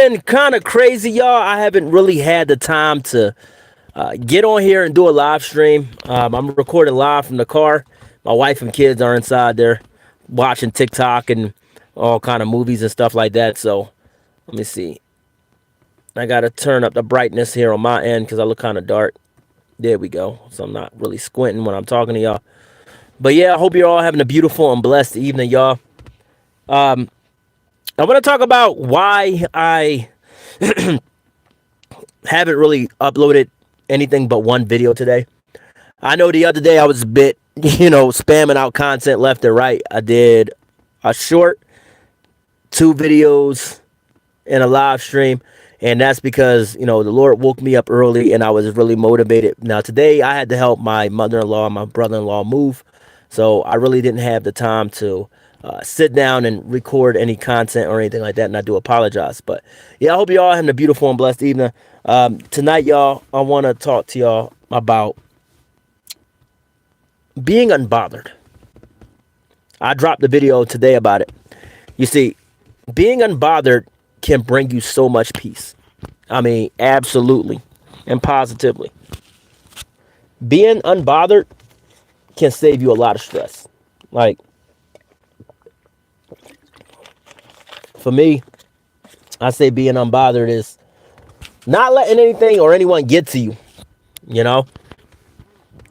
been kind of crazy, y'all. I haven't really had the time to get on here and do a live stream. I'm recording live from the car. My wife and kids are inside there watching TikTok and all kind of movies and stuff like that. So let me see. I got to turn up the brightness here on my end because I look kind of dark. There we go. So I'm not really squinting when I'm talking to y'all. But yeah, I hope you're all having a beautiful and blessed evening, y'all. I want to talk about why I haven't really uploaded anything but one video today. I know the other day I was a bit, spamming out content left and right. I did a short, 2 videos, and a live stream. And that's because, the Lord woke me up early and I was really motivated. Now, today I had to help my mother-in-law and my brother-in-law move. So I really didn't have the time to sit down and record any content or anything like that. And I do apologize. But yeah, I hope you all having a beautiful and blessed evening. Tonight, y'all, I want to talk to y'all about being unbothered. I dropped a video today about it. You see, being unbothered can bring you so much peace. I mean, absolutely and positively. Being unbothered can save you a lot of stress. Like, for me, I say being unbothered is not letting anything or anyone get to you.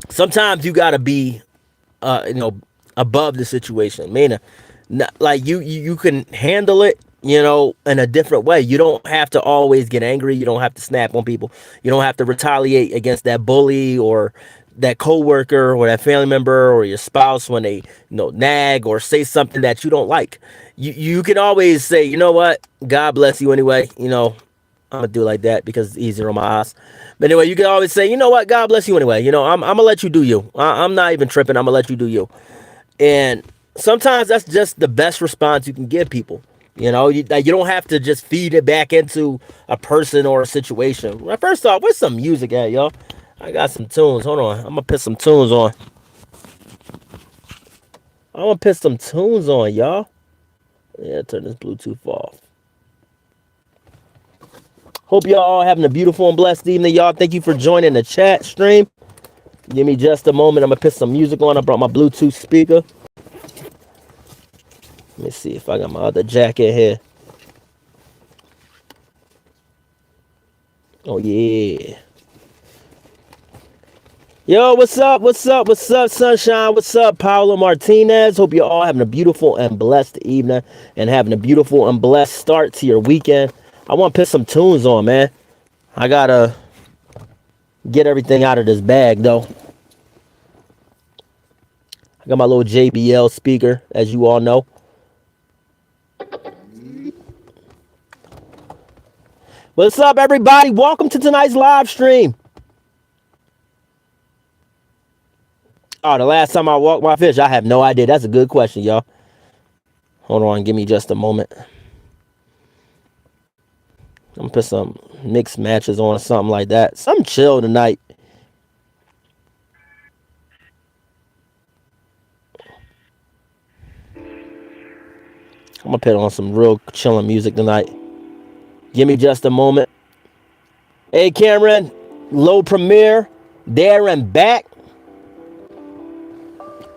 Sometimes you gotta be, above the situation. Meaning, like you can handle it, in a different way. You don't have to always get angry. You don't have to snap on people. You don't have to retaliate against that bully or that coworker or that family member or your spouse when they, nag or say something that you don't like. You can always say, you know what, God bless you anyway. I'm gonna do it like that because it's easier on my eyes. But anyway, you can always say, you know what, God bless you anyway. I'm gonna let you do you. I'm not even tripping. I'm gonna let you do you. And sometimes that's just the best response you can give people. You don't have to just feed it back into a person or a situation. Well, first off, where's some music at, y'all? I got some tunes. Hold on. I'm gonna put some tunes on. Y'all. Yeah, turn this Bluetooth off. Hope y'all all having a beautiful and blessed evening, y'all. Thank you for joining the chat stream. Give me just a moment. I'm gonna put some music on. I brought my Bluetooth speaker. Let me see if I got my other jack in here. Oh yeah. Yo, what's up? Sunshine? What's up, Paolo Martinez? Hope you're all having a beautiful and blessed evening and having a beautiful and blessed start to your weekend. I want to put some tunes on, man. I gotta get everything out of this bag, though. I got my little JBL speaker, as you all know. What's up, everybody? Welcome to tonight's live stream. Oh, the last time I walked my fish, I have no idea. That's a good question, y'all. Hold on, give me just a moment. I'm gonna put some mixed matches on or something like that. Something chill tonight. I'm gonna put on some real chilling music tonight. Give me just a moment. Hey, Cameron, low premiere, there and back.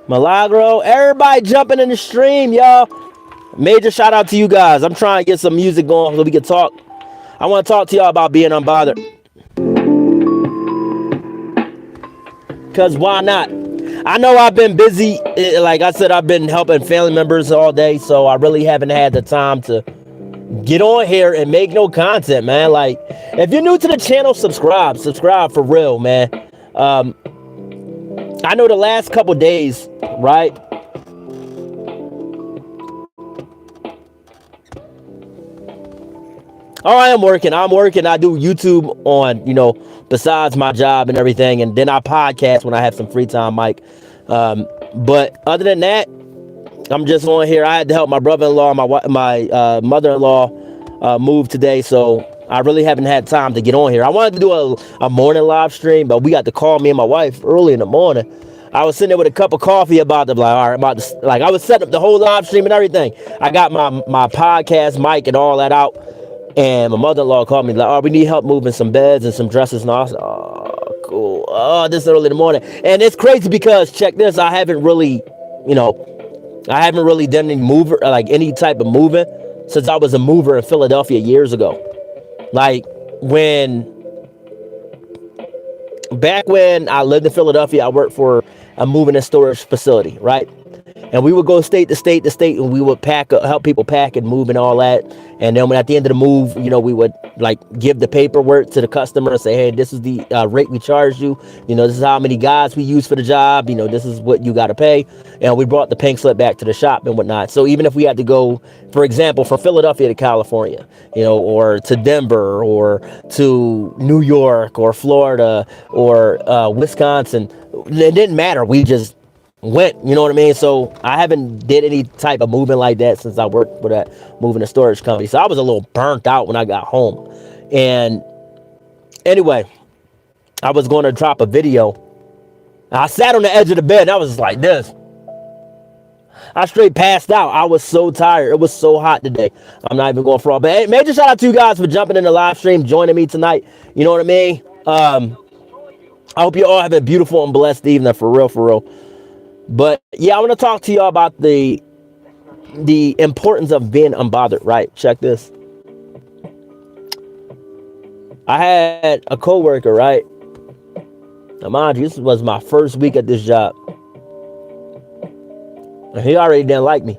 Milagro, everybody jumping in the stream, y'all. Major shout out to you guys. I'm trying to get some music going so we can talk. I want to talk to y'all about being unbothered. Because why not? I know I've been busy. Like I said, I've been helping family members all day. So I really haven't had the time to get on here and make no content, man. Like, if you're new to the channel, subscribe for real, man. I know the last couple days, right? Oh, I'm working. I do YouTube on, besides my job and everything. And then I podcast when I have some free time, Mike. But other than that, I'm just on here. I had to help my brother-in-law, my mother-in-law move today. So I really haven't had time to get on here. I wanted to do a morning live stream, but we got to call me and my wife early in the morning. I was sitting there with a cup of coffee about I was setting up the whole live stream and everything. I got my podcast mic and all that out. And my mother-in-law called me like, "Oh, we need help moving some beds and some dressers." And I was like, "Oh, cool. Oh, this early in the morning." And it's crazy because check this, you know, I haven't really done any mover, like any type of moving since I was a mover in Philadelphia years ago. Like when back when I lived in Philadelphia, I worked for a moving and storage facility, right? And we would go state to state to state, and we would help people pack and move and all that. And then when at the end of the move, we would like give the paperwork to the customer and say, "Hey, this is the rate we charged you. This is how many guys we use for the job. This is what you got to pay." And we brought the pink slip back to the shop and whatnot. So even if we had to go, for example, from Philadelphia to California, or to Denver, or to New York, or Florida, or Wisconsin, it didn't matter. We just went, you know what I mean? So I haven't did any type of movement like that since I worked for that moving and storage company. So I was a little burnt out when I got home. And anyway, I was going to drop a video. I sat on the edge of the bed and I was just like this. I straight passed out. I was so tired. It was so hot today. I'm not even going for all. But hey, major shout out to you guys for jumping in the live stream, joining me tonight. You know what I mean? I hope you all have a beautiful and blessed evening, for real, for real. But yeah, I want to talk to y'all about the importance of being unbothered, right? Check this. I had a coworker, right? Now, mind you, this was my first week at this job. And he already didn't like me.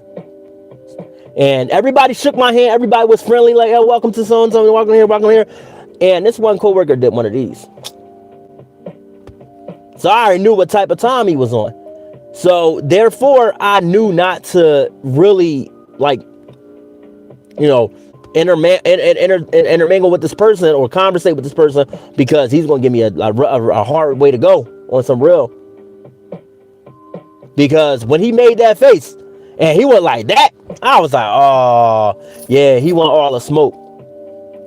And everybody shook my hand. Everybody was friendly, like, "Oh, welcome to so-and-so, welcome here, welcome here." And this one coworker did one of these. So I already knew what type of time he was on. So therefore, I knew not to really intermingle with this person or conversate with this person, because he's going to give me a hard way to go on some real. Because when he made that face and he went like that, I was like, "Oh, yeah, he want all the smoke."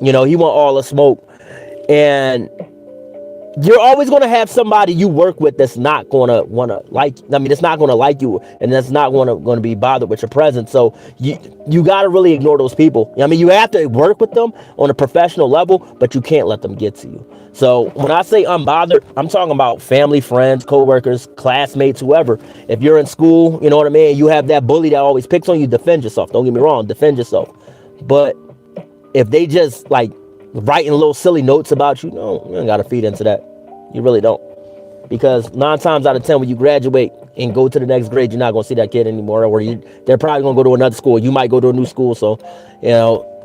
He want all the smoke. And you're always going to have somebody you work with that's not going to want to it's not going to like you, and that's not going to be bothered with your presence. So you got to really ignore those people. You have to work with them on a professional level, but you can't let them get to you. So when I say unbothered, I'm talking about family, friends, coworkers, classmates, whoever. If you're in school, you know what I mean, you have that bully that always picks on you, defend yourself. Don't get me wrong, defend yourself. But if they just writing little silly notes about you, no, you don't got to feed into that. You really don't. Because 9 times out of 10, when you graduate and go to the next grade, you're not going to see that kid anymore, or they're probably going to go to another school. You might go to a new school. So,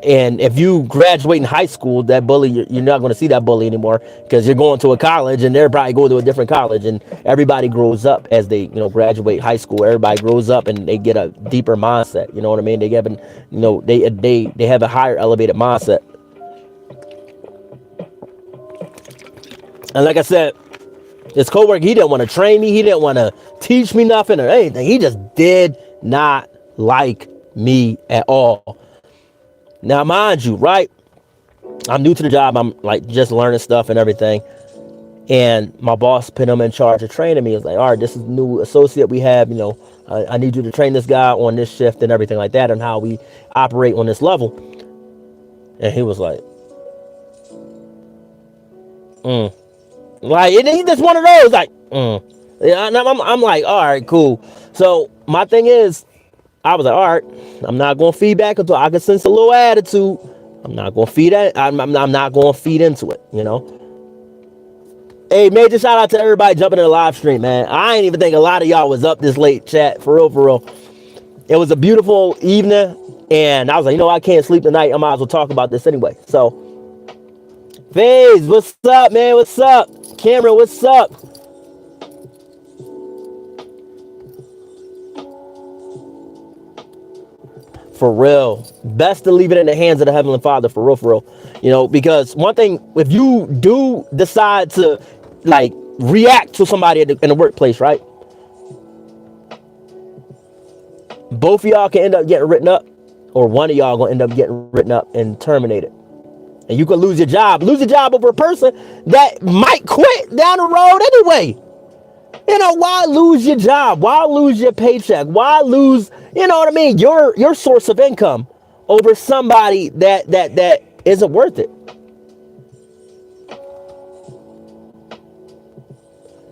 and if you graduate in high school, that bully, you're not going to see that bully anymore, because you're going to a college and they're probably going to a different college. And everybody grows up as they, graduate high school. Everybody grows up and they get a deeper mindset. You know what I mean? They have they have a higher elevated mindset. And like I said, this coworker, he didn't want to train me. He didn't want to teach me nothing or anything. He just did not like me at all. Now, mind you, right? I'm new to the job. I'm just learning stuff and everything. And my boss put him in charge of training me. He was like, "All right, this is the new associate we have. I need you to train this guy on this shift and everything like that, and how we operate on this level." And he was like, he's just one of those, Yeah, I'm like, all right, cool. So my thing is, I was like, all right, I'm not going to feed back until I can sense a little attitude. I'm not going to feed that. I'm not going to feed into it, Hey, major shout out to everybody jumping in the live stream, man. I ain't even think a lot of y'all was up this late, chat. For real, for real. It was a beautiful evening, and I was like, I can't sleep tonight. I might as well talk about this anyway. So, FaZe, what's up, man? What's up? Cameron, what's up? For real. Best to leave it in the hands of the Heavenly Father, for real, for real. Because one thing, if you do decide to, react to somebody in the workplace, right? Both of y'all can end up getting written up, or one of y'all gonna end up getting written up and terminated. And you could lose your job over a person that might quit down the road anyway. Why lose your job? Why lose your paycheck? Why lose, your source of income over somebody that isn't worth it.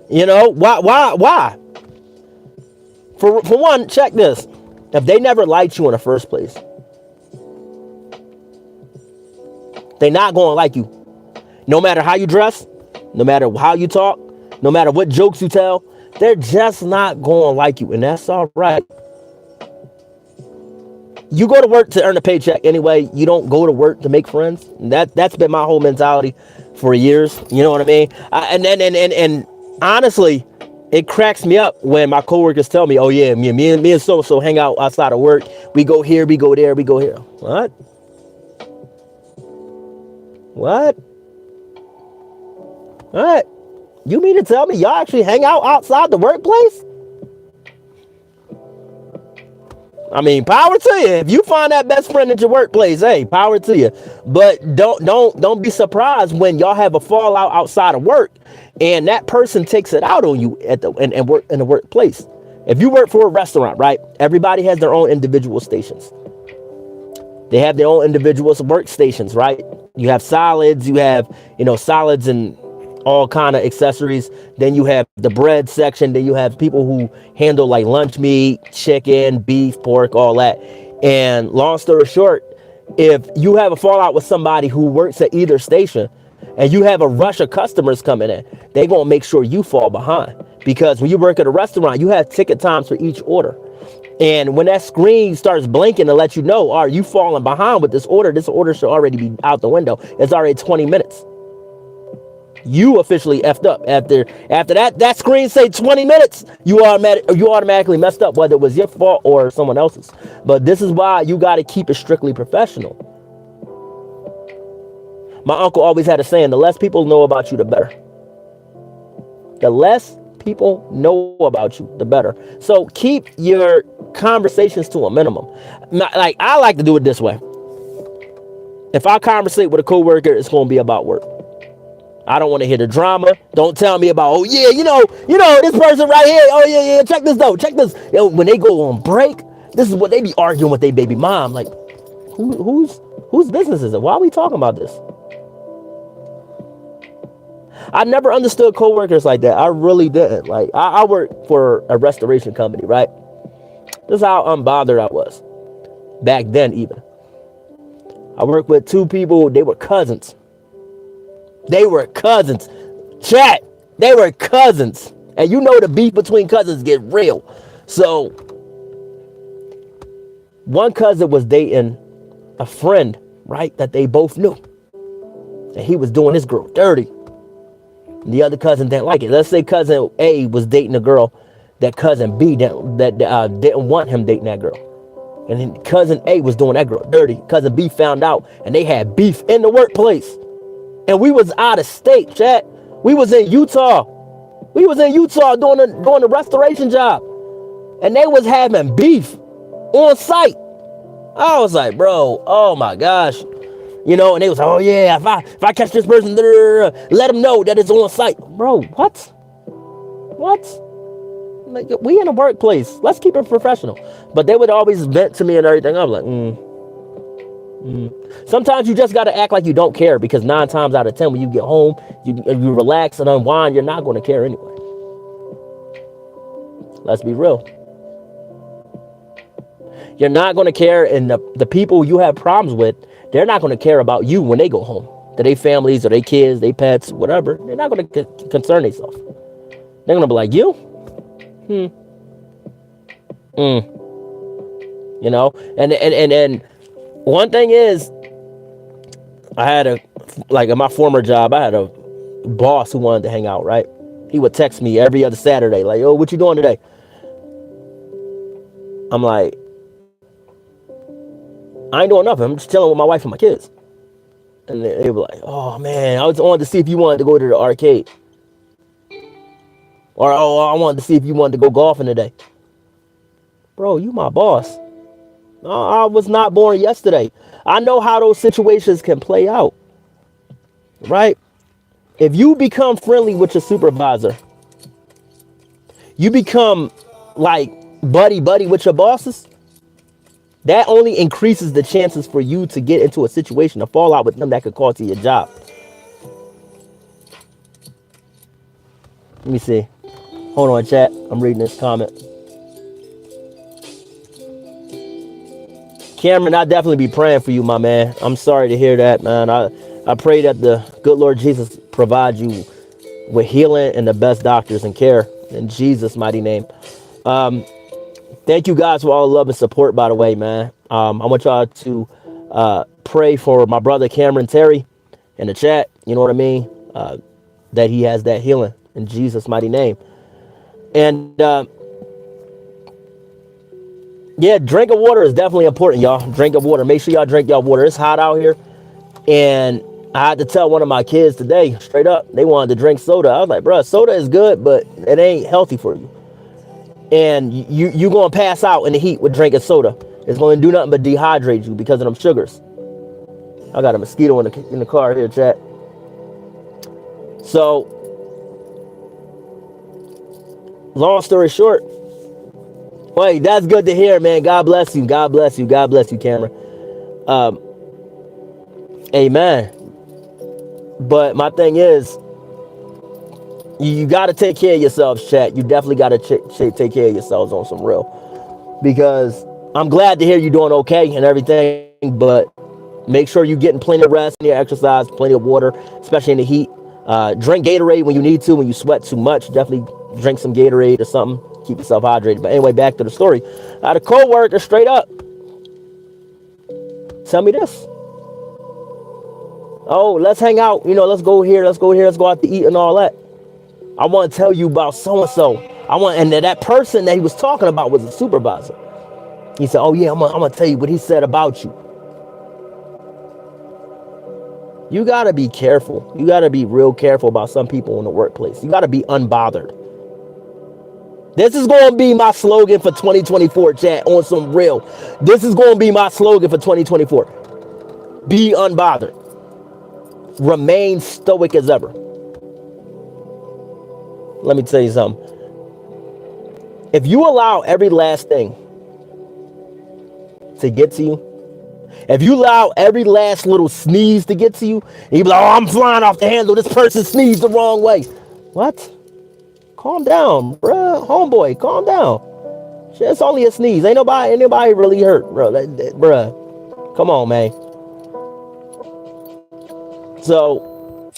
You know, why? For one, check this. If they never liked you in the first place, they're not going to like you. No matter how you dress, no matter how you talk, no matter what jokes you tell, they're just not going to like you. And that's all right. You go to work to earn a paycheck anyway. You don't go to work to make friends. That's been my whole mentality for years. You know what I mean? And honestly, it cracks me up when my coworkers tell me, "Oh yeah, me and so hang out outside of work. We go here, we go there, we go here." What? What? What? You mean to tell me y'all actually hang out outside the workplace? I mean, power to you. If you find that best friend at your workplace, hey, power to you. But don't be surprised when y'all have a fallout outside of work, and that person takes it out on you at the and work in the workplace. If you work for a restaurant, right? Everybody has their own individual stations. They have their own individual workstations, right? You have salads, you have salads and all kind of accessories. Then you have the bread section. Then you have people who handle like lunch meat, chicken, beef, pork, all that. And long story short, if you have a fallout with somebody who works at either station and you have a rush of customers coming in, they're going to make sure you fall behind. Because when you work at a restaurant, you have ticket times for each order. And when that screen starts blinking to let you know, are you falling behind with this order? This order should already be out the window. It's already 20 minutes. You officially effed up after that screen say 20 minutes. You automatically messed up, whether it was your fault or someone else's. But this is why you got to keep it strictly professional. My uncle always had a saying: the less people know about you, the better. The less people know about you, the better. So keep your conversations to a minimum. Like, I like to do it this way. If I conversate with a coworker, it's going to be about work. I don't want to hear the drama. Don't tell me about, oh yeah, you know, this person right here. Oh yeah, check this though. Check this. When they go on break, this is what they be arguing with their baby mom. Like, whose business is it? Why are we talking about this? I never understood coworkers like that. I really didn't. Like, I worked for a restoration company, right? This is how unbothered I was back then. Even I worked with two people. They were cousins. Chat. They were cousins. And you know the beef between cousins get real. So one cousin was dating a friend, right, that they both knew. And he was doing his girl dirty. And the other cousin didn't like it. Let's say cousin A was dating a girl that cousin B didn't want him dating that girl. And then cousin A was doing that girl dirty. Cousin B found out, and they had beef in the workplace. And we was out of state, chat. We was in Utah. doing the restoration job. And they was having beef on site. I was like, bro, oh my gosh. And they was like, oh yeah, if I catch this person, let them know that it's on site. Bro, what? Like, we in a workplace. Let's keep it professional. But they would always vent to me and everything. I'm like, Sometimes you just got to act like you don't care, because 9 times out of 10 when you get home, you relax and unwind, you're not going to care anyway. Let's be real. You're not going to care, and the people you have problems with, they're not going to care about you when they go home. To their families or their kids, their pets, whatever. They're not going to concern themselves. They're going to be like, you? And one thing is, I had in my former job, I had a boss who wanted to hang out, right? He would text me every other Saturday, like, "Oh, what you doing today?" I'm like, I ain't doing nothing. I'm just chilling with my wife and my kids. And they were like, "Oh man, I wanted to see if you wanted to go to the arcade." Or, "Oh, I wanted to see if you wanted to go golfing today." Bro, you my boss. I was not born yesterday. I know how those situations can play out, right? If you become friendly with your supervisor, you become like buddy with your bosses, that only increases the chances for you to get into a situation, a fallout with them that could cost you your job. Let me see. Hold on, chat. I'm reading this comment. Cameron, I'll definitely be praying for you, my man. I'm sorry to hear that, man. I pray that the good Lord Jesus provide you with healing and the best doctors and care in Jesus' mighty name. Thank you guys for all the love and support, by the way, man. I want y'all to pray for my brother Cameron Terry in the chat. You know what I mean? That he has that healing in Jesus' mighty name. And yeah, drinking water is definitely important, y'all. Drinking water. Make sure y'all drink y'all water. It's hot out here. And I had to tell one of my kids today, straight up, they wanted to drink soda. I was like, bro, soda is good, but it ain't healthy for you. And you going to pass out in the heat with drinking soda. It's going to do nothing but dehydrate you because of them sugars. I got a mosquito in the car here, chat. So, long story short, wait, that's good to hear, man. God bless you. God bless you. God bless you, Cameron. Amen. But my thing is, you got to take care of yourselves, chat. You definitely got to take care of yourselves on some real. Because I'm glad to hear you're doing okay and everything, but make sure you're getting plenty of rest, plenty of exercise, plenty of water, especially in the heat. Drink Gatorade when you need to. When you sweat too much, definitely drink some Gatorade or something. Keep yourself hydrated. But anyway, back to the story. I had a co-worker straight up tell me this. Oh, let's hang out. You know, let's go here. Let's go here. Let's go out to eat and all that. I want to tell you about so-and-so. And that person that he was talking about was a supervisor. He said, oh yeah, I'm gonna tell you what he said about you. You gotta be careful. You gotta be real careful about some people in the workplace. You gotta be unbothered. This is gonna be my slogan for 2024, chat, on some real. This is gonna be my slogan for 2024. Be unbothered. Remain stoic as ever. Let me tell you something. If you allow every last thing to get to you, if you allow every last little sneeze to get to you, and you be like, oh, I'm flying off the handle, this person sneezed the wrong way. What? Calm down, bruh. Homeboy, calm down. Shit, it's only a sneeze. Ain't nobody really hurt, bro. Bruh. Come on, man. So,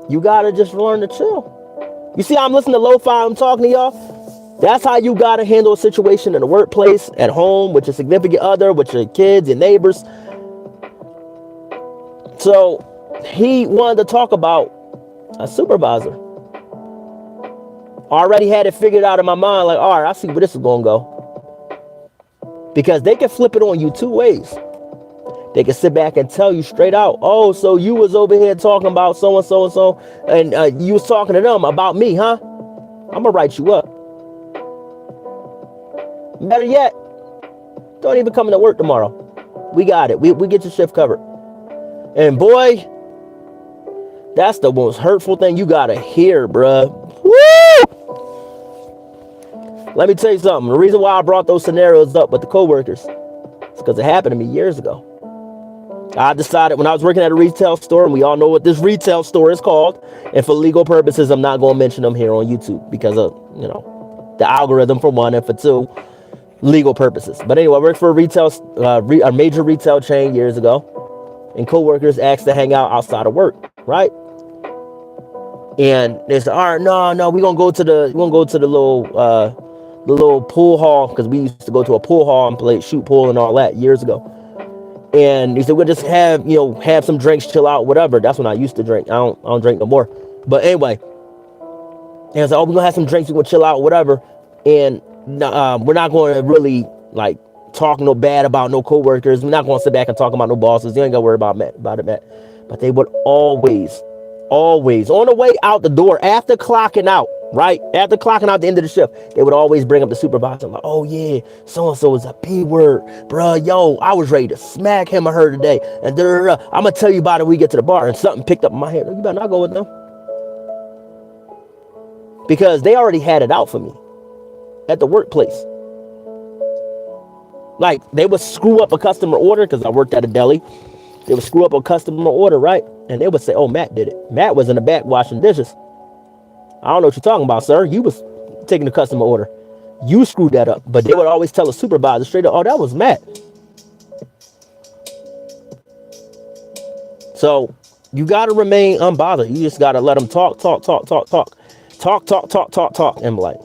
you gotta just learn to chill. You see, I'm listening to lo-fi, I'm talking to y'all. That's how you gotta handle a situation in the workplace, at home, with your significant other, with your kids, your neighbors. So he wanted to talk about a supervisor. Already had it figured out in my mind, like, all right, I see where this is gonna go. Because they can flip it on you two ways. They can sit back and tell you straight out, oh, so you was over here talking about so-and-so and so, and you was talking to them about me, huh? I'm gonna write you up. Better yet, don't even come into work tomorrow. We got it. We get your shift covered. And boy, that's the most hurtful thing you gotta hear, bruh. Woo! Let me tell you something. The reason why I brought those scenarios up with the coworkers is because it happened to me years ago. I decided when I was working at a retail store, and we all know what this retail store is called, and for legal purposes, I'm not going to mention them here on YouTube because of, you know, the algorithm for one, and for two, legal purposes. But anyway, I worked for a major retail chain years ago, and coworkers asked to hang out outside of work, right? And they said, all right, no, we're gonna go to the little pool hall, because we used to go to a pool hall and shoot pool and all that years ago. And he said, we'll just have some drinks, chill out, whatever. That's when I used to drink. I don't drink no more. But anyway, and I said, oh, we're gonna have some drinks, we're gonna chill out, whatever. And we're not going to really like talk no bad about no coworkers. We're not going to sit back and talk about no bosses. You ain't got to worry about it, Matt. But they would always on the way out the door, after clocking out, right? After clocking out the end of the shift, they would always bring up the supervisor. Like, oh yeah, so-and-so is a P word. Bruh, yo, I was ready to smack him or her today. And I'm going to tell you about it when we get to the bar. And something picked up in my head. You better not go with them. Because they already had it out for me at the workplace. Like, they would screw up a customer order, because I worked at a deli. They would screw up a customer order, right? And they would say, oh, Matt did it. Matt was in the back washing dishes. I don't know what you're talking about, sir. You was taking the customer order. You screwed that up. But they would always tell a supervisor straight up, oh, that was Matt. So you got to remain unbothered. You just got to let them talk. And be like,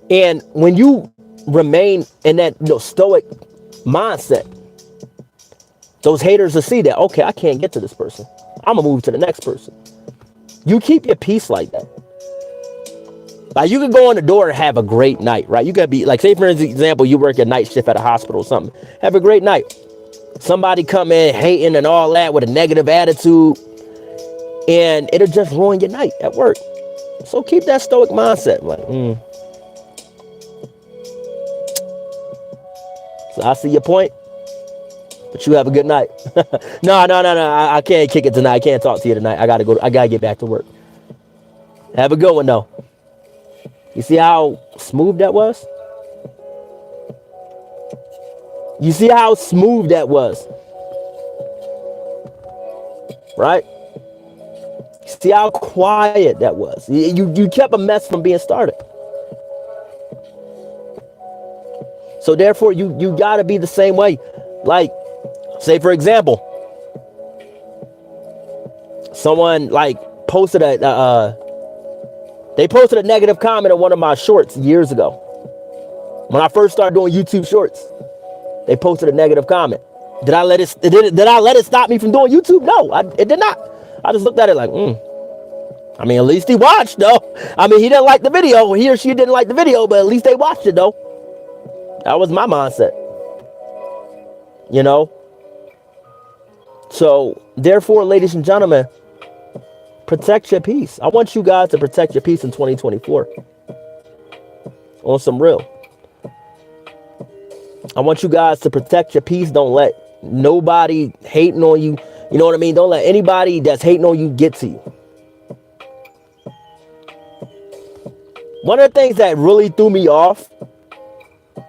And when you remain in that stoic mindset, those haters will see that, okay, I can't get to this person. I'm going to move to the next person. You keep your peace like that. Like, you can go in the door and have a great night, right? You got to be like, say for example, you work a night shift at a hospital or something. Have a great night. Somebody come in hating and all that with a negative attitude, and it'll just ruin your night at work. So keep that stoic mindset. Like, So I see your point, but you have a good night. No. I can't kick it tonight. I can't talk to you tonight. I gotta get back to work. Have a good one though. You see how smooth that was? You see how smooth that was? Right? See how quiet that was? You kept a mess from being started. So therefore, you got to be the same way. Like, say for example, someone like posted they posted a negative comment on one of my shorts years ago. When I first started doing YouTube shorts, they posted a negative comment. Did I let it stop me from doing YouTube? No, it did not. I just looked at it like, I mean, at least he watched though. I mean, he didn't like the video. He or she didn't like the video, but at least they watched it though. That was my mindset. You know? So, therefore, ladies and gentlemen, protect your peace. I want you guys to protect your peace in 2024. On some real. I want you guys to protect your peace. Don't let nobody hating on you. You know what I mean? Don't let anybody that's hating on you get to you. One of the things that really threw me off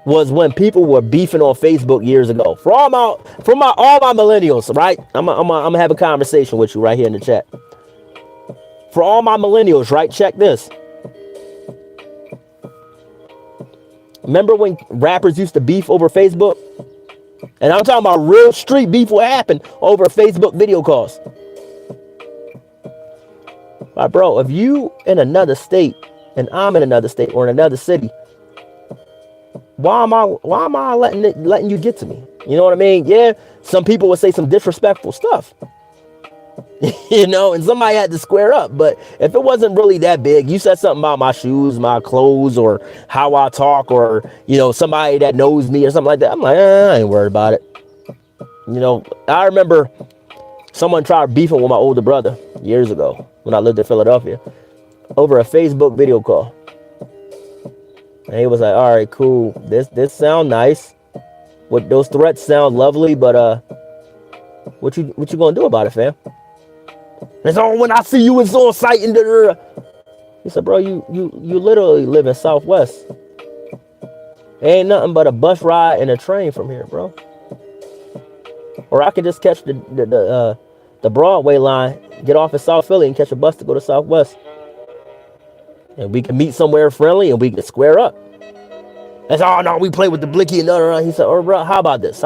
was when people were beefing on Facebook years ago. For all my millennials, right? I'm gonna have a conversation with you right here in the chat. For all my millennials, right? Check this. Remember when rappers used to beef over Facebook? And I'm talking about real street beef. What happened over Facebook video calls? Like, bro, if you in another state and I'm in another state or in another city, why am I letting you get to me? You know what I mean? Yeah, some people would say some disrespectful stuff. You know, and somebody had to square up. But if it wasn't really that big, you said something about my shoes, my clothes, or how I talk, or, you know, somebody that knows me or something like that, I'm like, I ain't worried about it. You know, I remember someone tried beefing with my older brother years ago when I lived in Philadelphia over a Facebook video call. And he was like, all right, cool. This sound nice. What those threats sound lovely, but what you gonna do about it, fam? It's all when I see you, it's on site and He said, bro, you literally live in Southwest. Ain't nothing but a bus ride and a train from here, bro. Or I could just catch the Broadway line, get off in South Philly and catch a bus to go to Southwest. And we can meet somewhere friendly and we can square up. That's, oh no, we play with the blicky and He said, oh bro, how about this?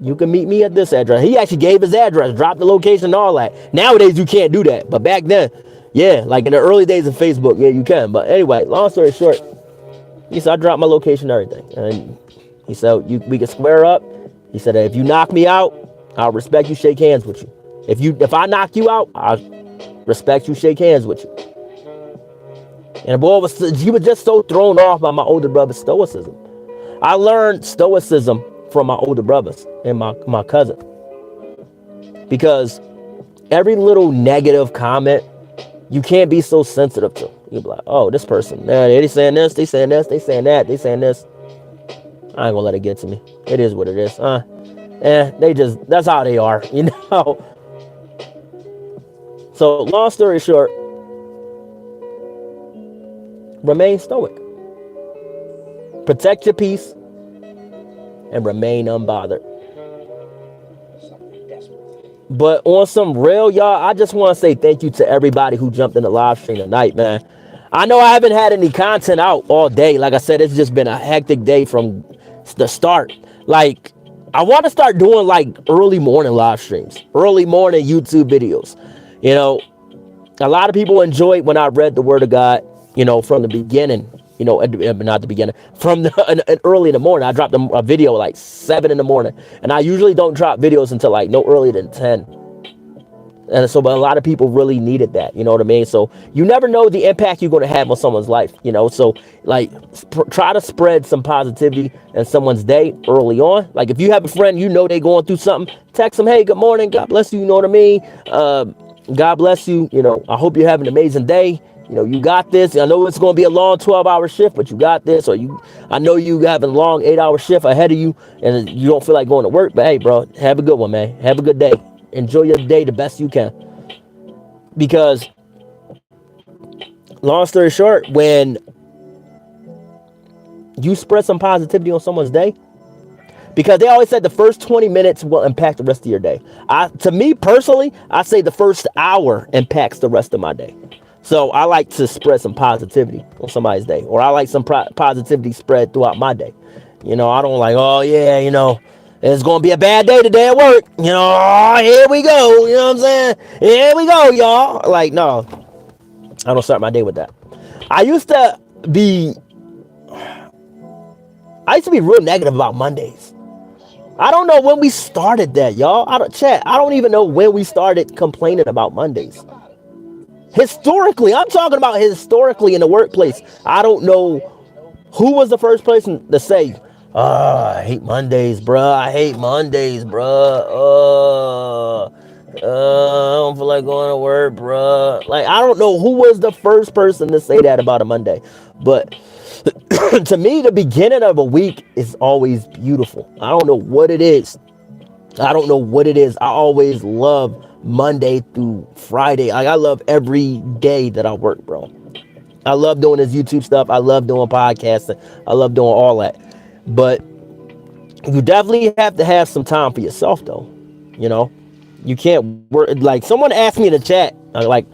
You can meet me at this address. He actually gave his address, dropped the location and all that. Nowadays, you can't do that. But back then, yeah, like in the early days of Facebook, yeah, you can. But anyway, long story short, he said, I dropped my location and everything. And he said, we can square up. He said, if you knock me out, I'll respect you, shake hands with you. If I knock you out, I'll respect you, shake hands with you. And the boy he was just so thrown off by my older brother's stoicism. I learned stoicism from my older brothers and my cousin. Because every little negative comment, you can't be so sensitive to. You'll be like, oh, this person, they saying this, they saying this, they saying that, they saying this. I ain't gonna let it get to me. It is what it is. That's how they are, you know. So long story short, remain stoic. Protect your peace and remain unbothered. But on some real, y'all, I just want to say thank you to everybody who jumped in the live stream tonight, man. I know I haven't had any content out all day. Like I said, it's just been a hectic day from the start. Like, I want to start doing like early morning live streams, early morning YouTube videos. You know, a lot of people enjoyed when I read the Word of God, you know, from the beginning. You know, not the beginning, from the early in the morning. I dropped a video like 7 in the morning, and I usually don't drop videos until like no earlier than 10. And so, but a lot of people really needed that, you know what I mean? So you never know the impact you're going to have on someone's life, you know? So like try to spread some positivity in someone's day early on. Like if you have a friend, you know, they going through something, text them, hey, good morning. God bless you. You know what I mean? God bless you. You know, I hope you have an amazing day. You know, you got this. I know it's going to be a long 12-hour shift, but you got this. Or I know you have a long 8-hour shift ahead of you and you don't feel like going to work, but hey, bro, have a good one, man. Have a good day. Enjoy your day the best you can. Because, long story short, when you spread some positivity on someone's day, because they always said the first 20 minutes will impact the rest of your day. To me personally, I say the first hour impacts the rest of my day. So I like to spread some positivity on somebody's day, or I like some positivity spread throughout my day. You know, I don't like, oh yeah, you know, it's going to be a bad day today at work. You know, oh, here we go. You know what I'm saying? Here we go, y'all. Like, no, I don't start my day with that. I used to be real negative about Mondays. I don't know when we started that, y'all. I don't even know when we started complaining about Mondays. Historically, I'm talking about historically in the workplace. I don't know who was the first person to say, I hate Mondays, bruh. I hate Mondays, bruh. I don't feel like going to work, bruh. Like, I don't know who was the first person to say that about a Monday. But to me, the beginning of a week is always beautiful. I don't know what it is. I always love Monday through Friday. Like, I love every day that I work, bro. I love doing this YouTube stuff. I love doing podcasting. I love doing all that. But you definitely have to have some time for yourself, though. You know, you can't work. Like, someone asked me in the chat, like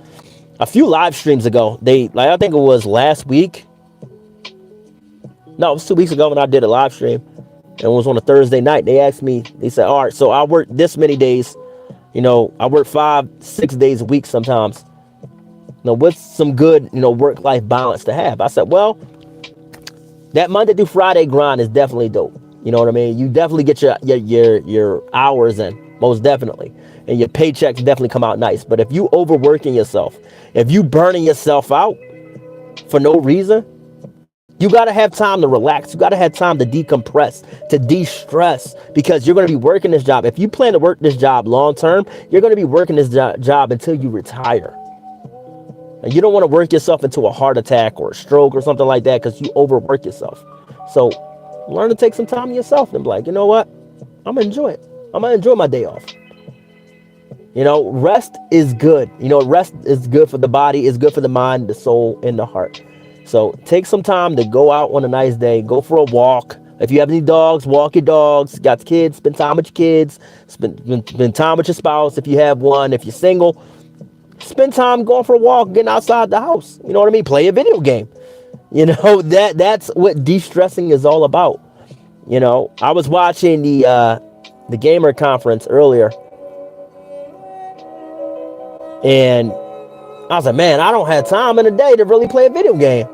a few live streams ago. I think it was last week. No, it was 2 weeks ago when I did a live stream. And it was on a Thursday night. They asked me, they said, all right, so I work this many days. You know, I work 5-6 days a week sometimes. You know, what's some good, you know, work-life balance to have? I said, well, that Monday through Friday grind is definitely dope. You know what I mean? You definitely get your hours in, most definitely. And your paychecks definitely come out nice. But if you overworking yourself, if you burning yourself out for no reason, you got to have time to relax. You got to have time to decompress, to de-stress, because you're going to be working this job. If you plan to work this job long term, you're going to be working this job until you retire. And you don't want to work yourself into a heart attack or a stroke or something like that because you overwork yourself. So learn to take some time to yourself and be like, you know what? I'm going to enjoy it. I'm going to enjoy my day off. You know, rest is good. You know, rest is good for the body. It's good for the mind, the soul, and the heart. So take some time to go out on a nice day. Go for a walk. If you have any dogs, walk your dogs. Got kids, spend time with your kids. Spend time with your spouse if you have one. If you're single, spend time going for a walk, getting outside the house. You know what I mean? Play a video game. You know, that's what de-stressing is all about. You know, I was watching the gamer conference earlier. And I was like, man, I don't have time in a day to really play a video game.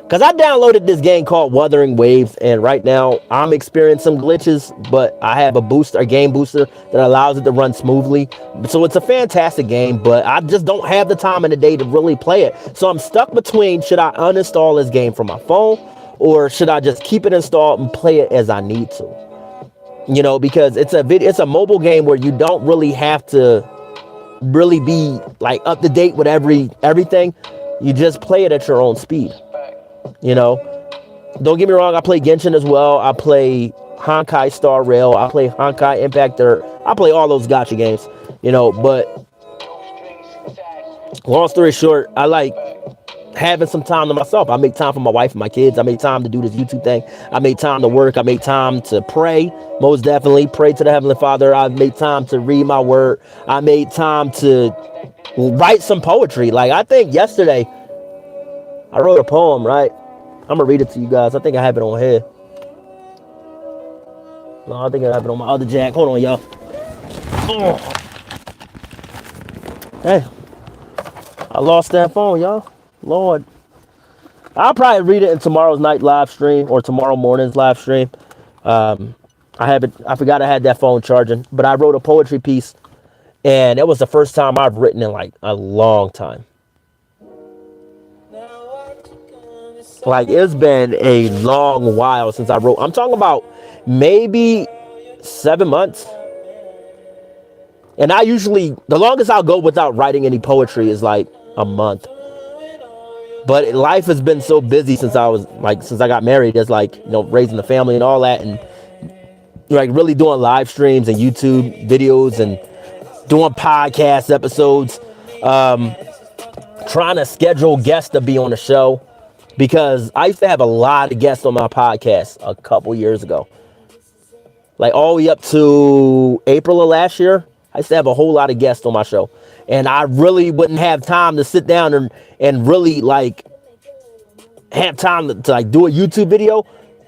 Because I downloaded this game called Wuthering Waves, and right now I'm experiencing some glitches, but I have a game booster that allows it to run smoothly. So it's a fantastic game, but I just don't have the time in the day to really play it. So I'm stuck between, should I uninstall this game from my phone, or should I just keep it installed and play it as I need to? You know, because it's a mobile game where you don't really have to really be like up to date with everything. You just play it at your own speed. You know, don't get me wrong, I play Genshin as well. I play Honkai Star Rail. I play Honkai Impact. I play all those gacha games, you know, but long story short, I like having some time to myself. I make time for my wife and my kids. I make time to do this YouTube thing. I make time to work. I make time to pray. Most definitely pray to the Heavenly Father. I made time to read my word. I made time to write some poetry. Like, I think yesterday I wrote a poem, right? I'm gonna read it to you guys. I think I have it on here. No, I think I have it on my other jack. Hold on, y'all. Oh. Hey, I lost that phone, y'all. Lord. I'll probably read it in tomorrow's night live stream or tomorrow morning's live stream. I forgot I had that phone charging, but I wrote a poetry piece, and it was the first time I've written in like a long time. Like, it's been a long while since I wrote. I'm talking about maybe 7 months. And I usually, the longest I'll go without writing any poetry is like a month. But life has been so busy since I got married. It's like, raising the family and all that, and like really doing live streams and YouTube videos and doing podcast episodes, trying to schedule guests to be on the show, because I used to have a lot of guests on my podcast a couple years ago. Like all the way up to April of last year, I used to have a whole lot of guests on my show. And I really wouldn't have time to sit down and really like have time to like do a YouTube video,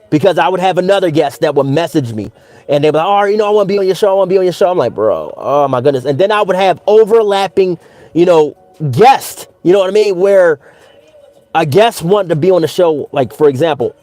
because I would have another guest that would message me and they'd be like, oh, I want to be on your show. I want to be on your show. I'm like, bro, oh my goodness. And then I would have overlapping, guests, you know what I mean? Where a guest wanted to be on the show. Like, for example,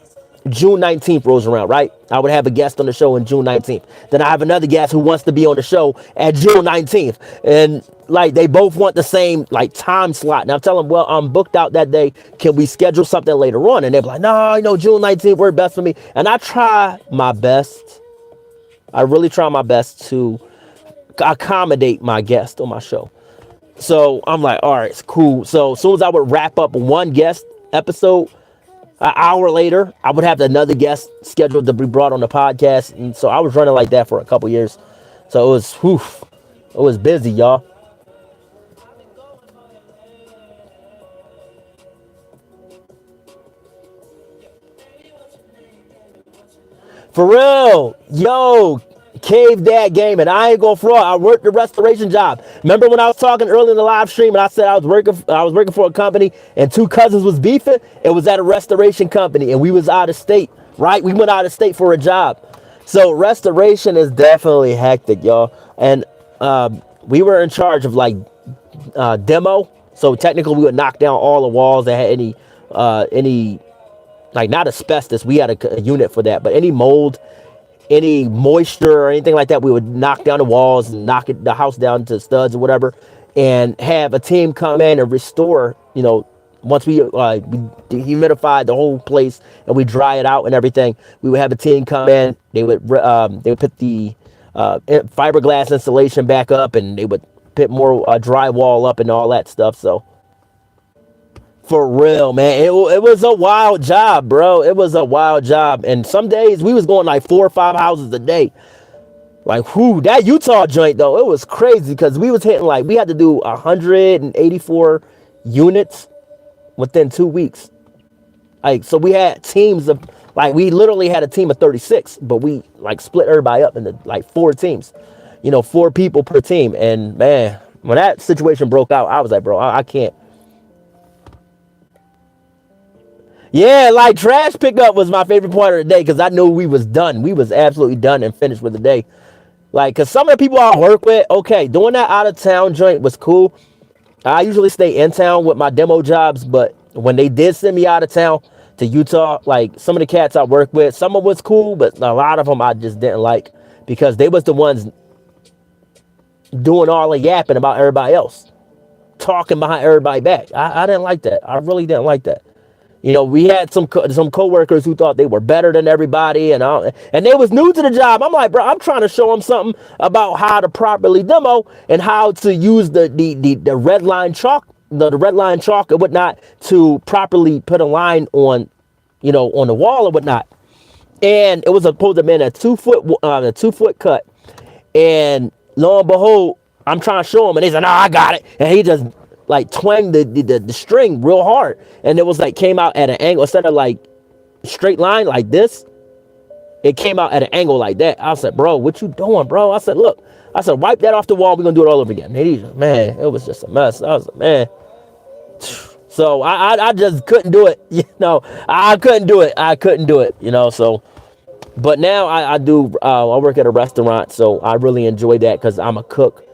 June 19th rolls around, right? I would have a guest on the show on June 19th. Then I have another guest who wants to be on the show at June 19th. And like, they both want the same like time slot. And I'm telling them, well, I'm booked out that day. Can we schedule something later on? And they're like, no, June 19th worked best for me. And I try my best. I really try my best to accommodate my guest on my show. So I'm like, all right, it's cool. So as soon as I would wrap up one guest episode, an hour later, I would have another guest scheduled to be brought on the podcast. And so I was running like that for a couple years. So it was busy, y'all. For real, yo, Cave Dad Gaming. I ain't gonna fraud. I worked the restoration job. Remember when I was talking early in the live stream and I said I was working for a company and two cousins was beefing? It was at a restoration company and we was out of state, right? We went out of state for a job. So restoration is definitely hectic, y'all. And we were in charge of like demo. So technically we would knock down all the walls that had any like, not asbestos. We had a unit for that, but any mold, any moisture or anything like that, we would knock down the walls and knock the house down to studs or whatever, and have a team come in and restore. Once we dehumidified the whole place and we dry it out and everything, we would have a team come in. They would put the fiberglass insulation back up, and they would put more drywall up and all that stuff. So for real, man, it was a wild job, bro. It was a wild job. And some days we was going like 4 or 5 houses a day. Like, whoo, that Utah joint, though, it was crazy because we was hitting like, we had to do 184 units within 2 weeks. Like, so we had teams of, like, we literally had a team of 36, but we like split everybody up into like 4 teams, 4 people per team. And man, when that situation broke out, I was like, bro, I can't. Yeah, like trash pickup was my favorite part of the day because I knew we was done. We was absolutely done and finished with the day. Like, because some of the people I work with, okay, doing that out of town joint was cool. I usually stay in town with my demo jobs, but when they did send me out of town to Utah, like some of the cats I work with, some of them was cool, but a lot of them I just didn't like because they was the ones doing all the yapping about everybody else, talking behind everybody back. I didn't like that. I really didn't like that. We had some coworkers who thought they were better than everybody, and they was new to the job. I'm like, bro, I'm trying to show them something about how to properly demo and how to use the red line chalk, the red line chalk and whatnot to properly put a line on, on the wall or whatnot. And it was supposed to be a 2 foot cut, and lo and behold, I'm trying to show him, and he said, "No, I got it," and he just like twang the string real hard, and it was like came out at an angle instead of like straight line like this. It came out at an angle like that. I said, bro, what you doing, bro? I said, look, I said, wipe that off the wall. We're gonna do it all over again. And he's like, man, it was just a mess. I was like, man. So I just couldn't do it. I couldn't do it. I couldn't do it. So. But now I do. I work at a restaurant, so I really enjoy that because I'm a cook,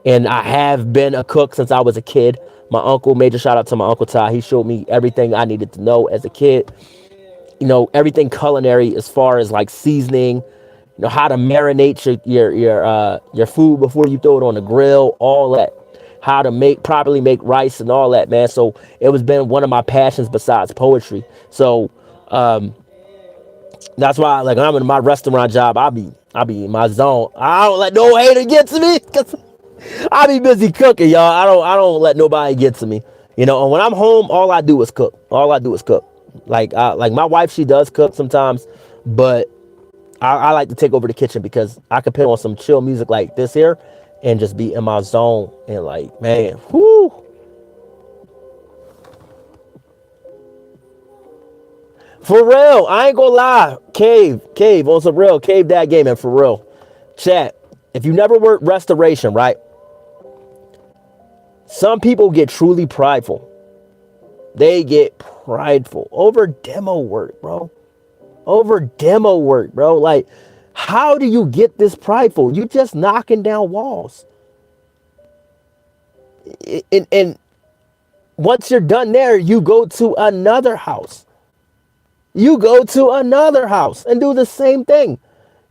and I have been a cook since I was a kid. My uncle, major shout out to my Uncle Ty. He showed me everything I needed to know as a kid. Everything culinary as far as like seasoning, how to marinate your food before you throw it on the grill, all that. How to properly make rice and all that, man. So it was been one of my passions besides poetry. So that's why, like, when I'm in my restaurant job, I be in my zone. I don't let no hater get to me, cause I be busy cooking, y'all. I don't let nobody get to me. And when I'm home, all I do is cook. All I do is cook. Like my wife, she does cook sometimes, but I like to take over the kitchen because I can put on some chill music like this here and just be in my zone and like, man, whoo. For real, I ain't gonna lie. Cave on some real Cave Dad Gaming for real. Chat, if you never worked restoration, right? Some people get truly prideful. They get prideful over demo work, bro. Like, how do you get this prideful? You just knocking down walls. And once you're done there, you go to another house. You go to another house and do the same thing.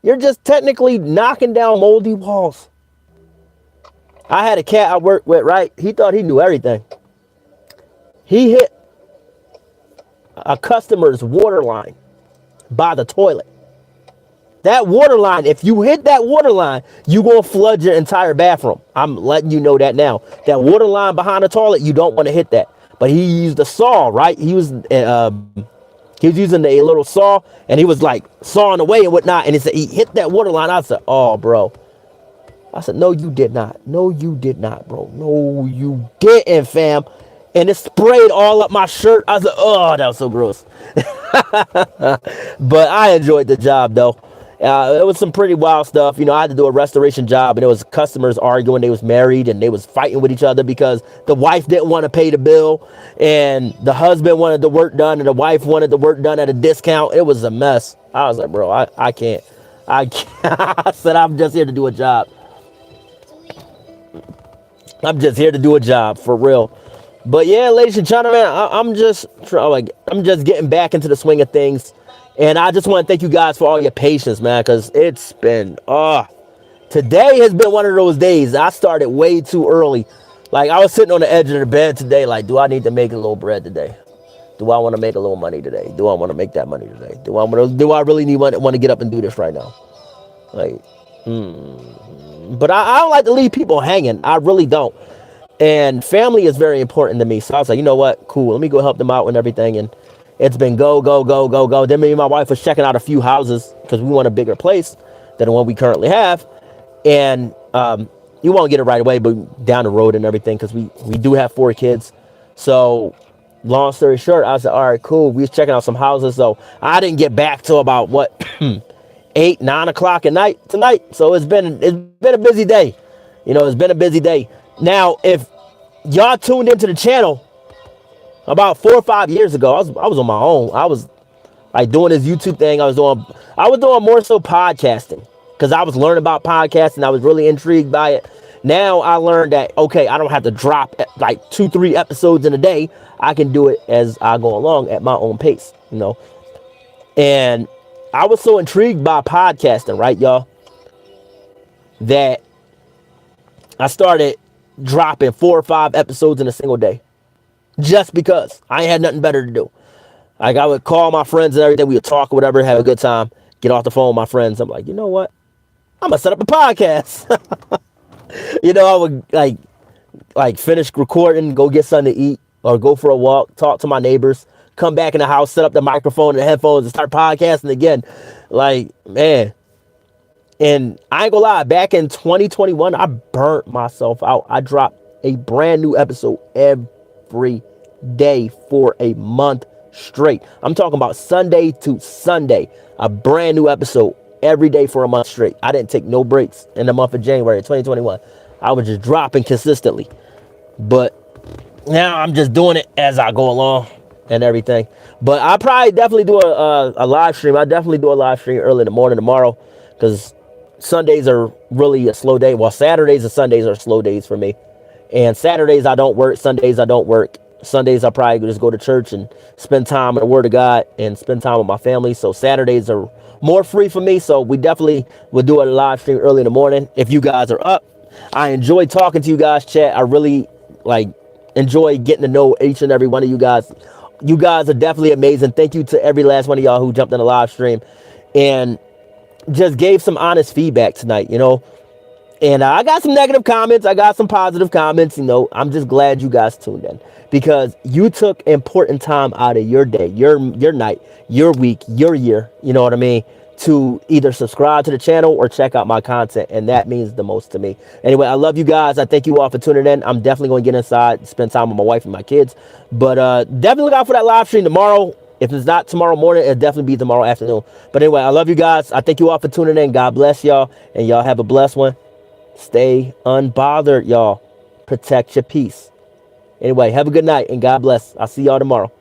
You're just technically knocking down moldy walls. I had a cat I worked with, right? He thought he knew everything. He hit a customer's water line by the toilet. That water line, if you hit that water line, you gonna flood your entire bathroom. I'm letting you know that now. That water line behind the toilet, you don't want to hit that. But he used a saw, right? He was using a little saw, and he was like sawing away and whatnot. And he said he hit that water line. I said, "Oh, bro." I said, "No, you did not. No, you did not, bro. No, you didn't, fam." And it sprayed all up my shirt. I was like, "Oh, that was so gross." But I enjoyed the job though. It was some pretty wild stuff. I had to do a restoration job, and it was customers arguing. They was married, and they was fighting with each other because the wife didn't want to pay the bill, and the husband wanted the work done, and the wife wanted the work done at a discount. It was a mess. I was like, bro, I can't. I said, I'm just here to do a job. I'm just here to do a job, for real. But yeah, ladies and gentlemen, I'm just getting back into the swing of things. And I just want to thank you guys for all your patience, man, because it's been, today has been one of those days. I started way too early. Like, I was sitting on the edge of the bed today, like, do I need to make a little bread today? Do I want to make a little money today? Do I want to make that money today? Do I really want to get up and do this right now? Like, But I don't like to leave people hanging. I really don't. And family is very important to me. So I was like, you know what? Cool. Let me go help them out and everything. And it's been go. Then me and my wife was checking out a few houses because we want a bigger place than the one we currently have. And you won't get it right away, but down the road and everything, because we do have 4 kids. So long story short, I was like, all right, cool. We was checking out some houses. So I didn't get back till about 8, 9 o'clock at night tonight. So it's been a busy day. It's been a busy day. Now, if y'all tuned into the channel about 4 or 5 years ago, I was on my own. I was like doing this YouTube thing. I was doing more so podcasting because I was learning about podcasting. I was really intrigued by it. Now I learned that, okay, I don't have to drop like 2-3 episodes in a day. I can do it as I go along at my own pace, And I was so intrigued by podcasting, right, y'all, that I started dropping 4 or 5 episodes in a single day. Just because I ain't had nothing better to do. Like, I would call my friends and everything. We would talk or whatever, have a good time, get off the phone with my friends. I'm like, you know what? I'm going to set up a podcast. I would like finish recording, go get something to eat or go for a walk, talk to my neighbors, come back in the house, set up the microphone and the headphones and start podcasting again. Like, man. And I ain't gonna lie, back in 2021, I burnt myself out. I dropped A brand new episode every day for a month straight. I'm talking about Sunday to Sunday. A brand new episode every day for a month straight. I didn't take no breaks in the month of January 2021. I was just dropping consistently. But now I'm just doing it as I go along and everything. But I probably definitely do a live stream. I definitely do a live stream early in the morning tomorrow, because Sundays are really a slow day. Well, Saturdays and Sundays are slow days for me. And Saturdays I don't work. Sundays I don't work. Sundays I probably just go to church and spend time in the Word of God and spend time with my family. So Saturdays are more free for me. So we definitely will do a live stream early in the morning if you guys are up. I enjoy talking to you guys, chat. I really enjoy getting to know each and every one of you guys. You guys are definitely amazing. Thank you to every last one of y'all who jumped in the live stream and just gave some honest feedback tonight, And I got some negative comments. I got some positive comments. I'm just glad you guys tuned in, because you took important time out of your day, your night, your week, your year, you know what I mean, to either subscribe to the channel or check out my content. And that means the most to me. Anyway, I love you guys. I thank you all for tuning in. I'm definitely going to get inside, spend time with my wife and my kids. But definitely look out for that live stream tomorrow. If it's not tomorrow morning, it'll definitely be tomorrow afternoon. But anyway, I love you guys. I thank you all for tuning in. God bless y'all. And y'all have a blessed one. Stay unbothered, y'all. Protect your peace. Anyway, have a good night and God bless. I'll see y'all tomorrow.